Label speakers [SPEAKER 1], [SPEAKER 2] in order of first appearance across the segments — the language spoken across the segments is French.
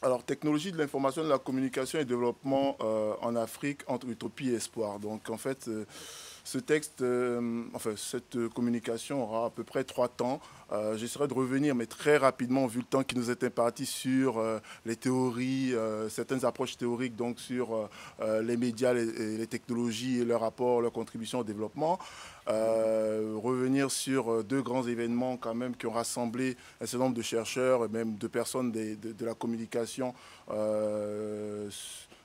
[SPEAKER 1] Alors, technologie de l'information, de la communication et développement en Afrique entre utopie et espoir. Donc, en fait, ce texte, enfin, cette communication aura à peu près 3 temps. J'essaierai de revenir, mais très rapidement, vu le temps qui nous est imparti, sur les théories, certaines approches théoriques, donc sur les médias, les technologies et leur rapport, leur contribution au développement. Revenir sur 2 grands événements quand même qui ont rassemblé un certain nombre de chercheurs et même de personnes de la communication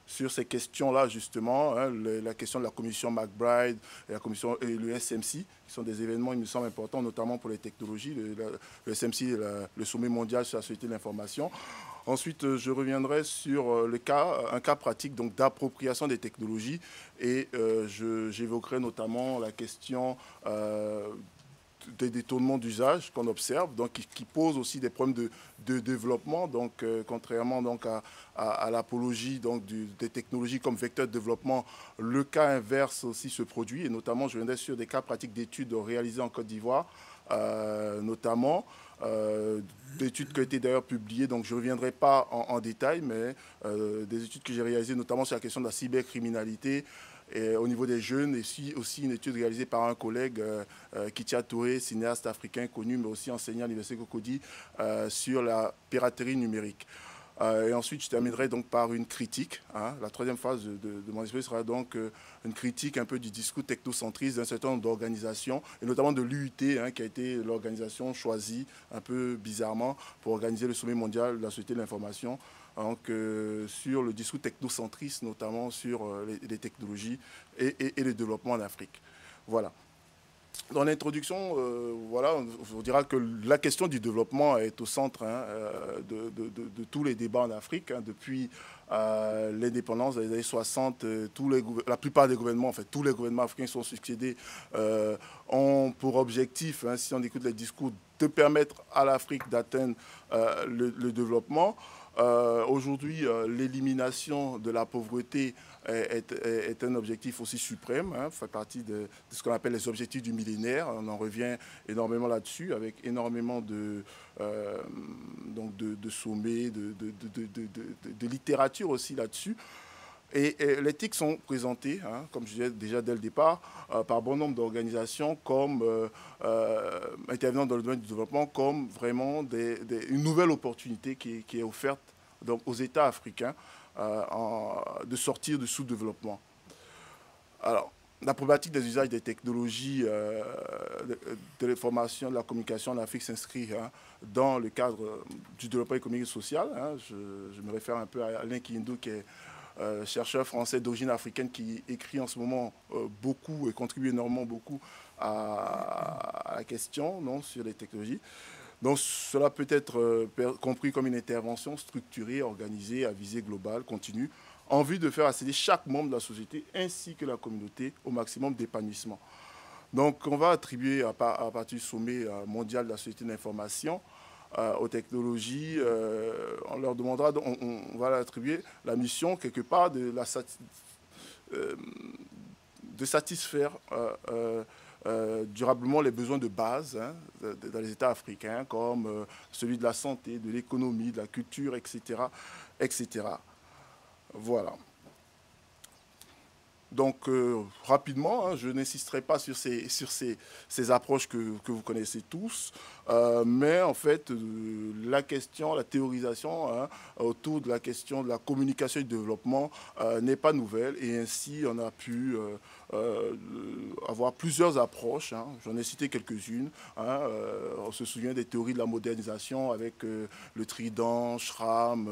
[SPEAKER 1] sur ces questions-là, justement, hein, la question de la commission McBride et, la commission, et le SMC, qui sont des événements, il me semble, importants, notamment pour les technologies, le SMC, le sommet mondial sur la société de l'information. Ensuite, je reviendrai sur un cas pratique donc d'appropriation des technologies et j'évoquerai notamment la question des détournements d'usage qu'on observe, donc qui posent aussi des problèmes de développement, donc contrairement donc à l'apologie donc des technologies comme vecteur de développement, le cas inverse aussi se produit, et notamment je viendrai sur des cas pratiques d'études réalisées en Côte d'Ivoire, notamment d'études qui ont été d'ailleurs publiées, donc je ne reviendrai pas en détail, mais des études que j'ai réalisées notamment sur la question de la cybercriminalité, et au niveau des jeunes, et aussi une étude réalisée par un collègue, Kitia Touré, cinéaste africain connu, mais aussi enseignant à l'Université Cocody, sur la piraterie numérique. Et ensuite, je terminerai donc par une critique. Hein. La troisième phase de mon esprit sera donc une critique un peu du discours technocentriste d'un certain nombre d'organisations, et notamment de l'UIT, hein, qui a été l'organisation choisie un peu bizarrement pour organiser le sommet mondial de la société de l'information. Donc, sur le discours technocentriste, notamment sur les technologies et le développement en Afrique. Voilà. Dans l'introduction, voilà, on vous dira que la question du développement est au centre, hein, de tous les débats en Afrique, hein, depuis l'indépendance des années 60. La plupart des gouvernements, en fait, tous les gouvernements africains sont succédés, ont pour objectif, hein, si on écoute les discours, de permettre à l'Afrique d'atteindre le développement. Aujourd'hui, l'élimination de la pauvreté est un objectif aussi suprême, hein, fait partie de ce qu'on appelle les objectifs du millénaire. On en revient énormément là-dessus, avec énormément de sommets, de littérature aussi là-dessus. Et les TIC sont présentés, hein, comme je disais déjà dès le départ, par bon nombre d'organisations comme intervenant dans le domaine du développement, comme vraiment une nouvelle opportunité qui est offerte donc, aux États africains de sortir du sous-développement. Alors, la problématique des usages des technologies de l'information, de la communication en Afrique s'inscrit, hein, dans le cadre du développement économique et social. Hein. Je me réfère un peu à Alain Kiyindou, qui est chercheur français d'origine africaine, qui écrit en ce moment beaucoup et contribue énormément beaucoup à la question, non, sur les technologies. Donc cela peut être compris comme une intervention structurée, organisée, à visée globale, continue, en vue de faire accéder chaque membre de la société ainsi que la communauté au maximum d'épanouissement. Donc on va attribuer à partir du sommet mondial de la société de l'information aux technologies, on leur demandera, on va leur attribuer la mission quelque part de satisfaire durablement les besoins de base, hein, dans les États africains, comme celui de la santé, de l'économie, de la culture, etc. etc. Voilà. Donc, rapidement, hein, je n'insisterai pas sur ces approches que vous connaissez tous, mais en fait, la question, la théorisation, hein, autour de la question de la communication et du développement n'est pas nouvelle, et ainsi on a pu avoir plusieurs approches. Hein. J'en ai cité quelques-unes. Hein, on se souvient des théories de la modernisation avec le Trident, Schramm,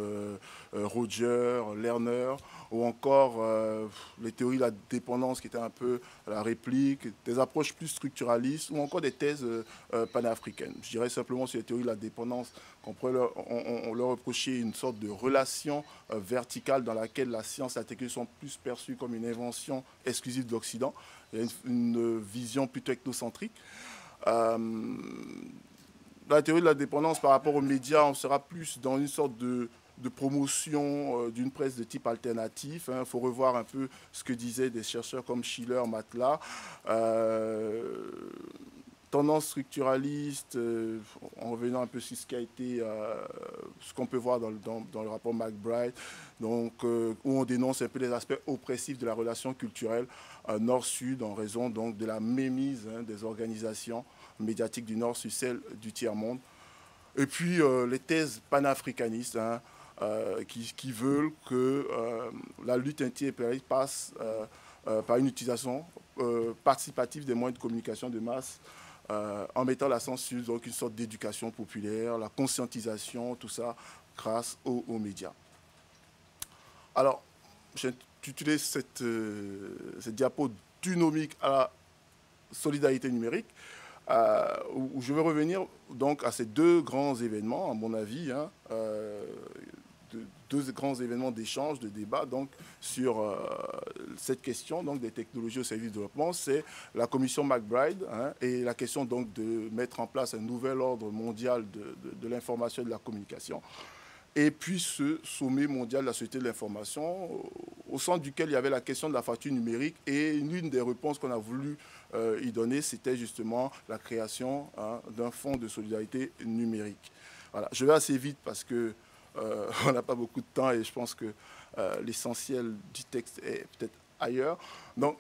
[SPEAKER 1] Roger, Lerner, ou encore les théories de la dépendance qui étaient un peu la réplique, des approches plus structuralistes, ou encore des thèses panafricaines. Je dirais simplement sur les théories de la dépendance qu'on pourrait leur reprocher une sorte de relation verticale dans laquelle la science et la technologie sont plus perçues comme une invention exclusive de l'Occident. Il y a une vision plutôt ethnocentrique. La théorie de la dépendance par rapport aux médias, on sera plus dans une sorte de promotion d'une presse de type alternatif. Il faut revoir un peu ce que disaient des chercheurs comme Schiller, Matla. tendance structuraliste, en revenant un peu sur ce qui a été, ce qu'on peut voir dans le rapport McBride, donc, où on dénonce un peu les aspects oppressifs de la relation culturelle Nord-Sud en raison donc, de la mémise des organisations médiatiques du Nord sur celles du tiers-monde. Et puis les thèses panafricanistes qui veulent que la lutte anti-impérialiste passe par une utilisation participative des moyens de communication de masse en mettant l'accent sur donc, une sorte d'éducation populaire, la conscientisation, tout ça, grâce aux médias. Alors, j'utilise cette diapo dynamique à la solidarité numérique, où je vais revenir donc à ces deux grands événements, à mon avis, deux grands événements d'échange, de débat donc, sur cette question donc, des technologies au service du développement. C'est la commission McBride et la question donc, de mettre en place un nouvel ordre mondial de l'information et de la communication. Et puis ce sommet mondial de la société de l'information, au centre duquel il y avait la question de la fracture numérique. Et l'une des réponses qu'on a voulu y donner, c'était justement la création d'un fonds de solidarité numérique. Voilà. Je vais assez vite parce que on n'a pas beaucoup de temps et je pense que l'essentiel du texte est peut-être ailleurs. Donc,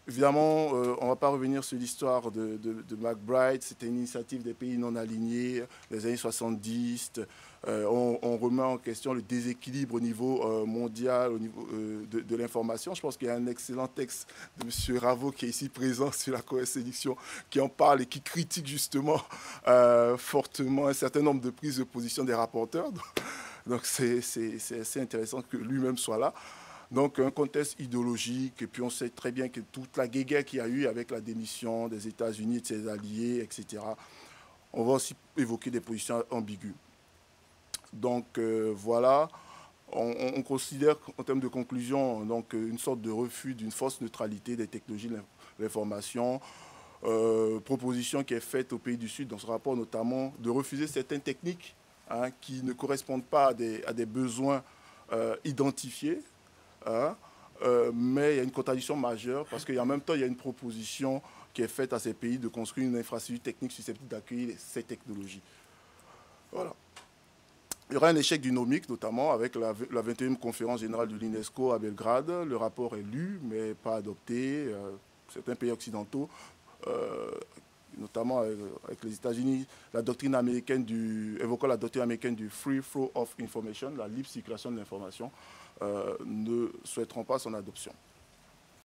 [SPEAKER 1] évidemment, on ne va pas revenir sur l'histoire de McBride. C'était une initiative des pays non alignés des années 70. On remet en question le déséquilibre au niveau mondial, au niveau de l'information. Je pense qu'il y a un excellent texte de M. Ravo qui est ici présent sur la co-sélection, qui en parle et qui critique justement fortement un certain nombre de prises de position des rapporteurs. Donc c'est assez intéressant que lui-même soit là. Donc un contexte idéologique, et puis on sait très bien que toute la guéguerre qu'il y a eu avec la démission des États-Unis, de ses alliés, etc., on va aussi évoquer des positions ambiguës. Donc voilà, on considère en termes de conclusion donc, une sorte de refus d'une fausse neutralité des technologies de l'information, proposition qui est faite aux pays du Sud dans ce rapport notamment de refuser certaines techniques qui ne correspondent pas à des besoins identifiés. Mais il y a une contradiction majeure parce qu'en même temps, il y a une proposition qui est faite à ces pays de construire une infrastructure technique susceptible d'accueillir ces technologies. Voilà. Il y aura un échec dynamique, notamment avec la 21e conférence générale de l'UNESCO à Belgrade. Le rapport est lu, mais pas adopté. Certains pays occidentaux, notamment avec les États-Unis, la doctrine américaine évoquant la doctrine américaine du Free Flow of Information, la libre circulation de l'information, ne souhaiteront pas son adoption.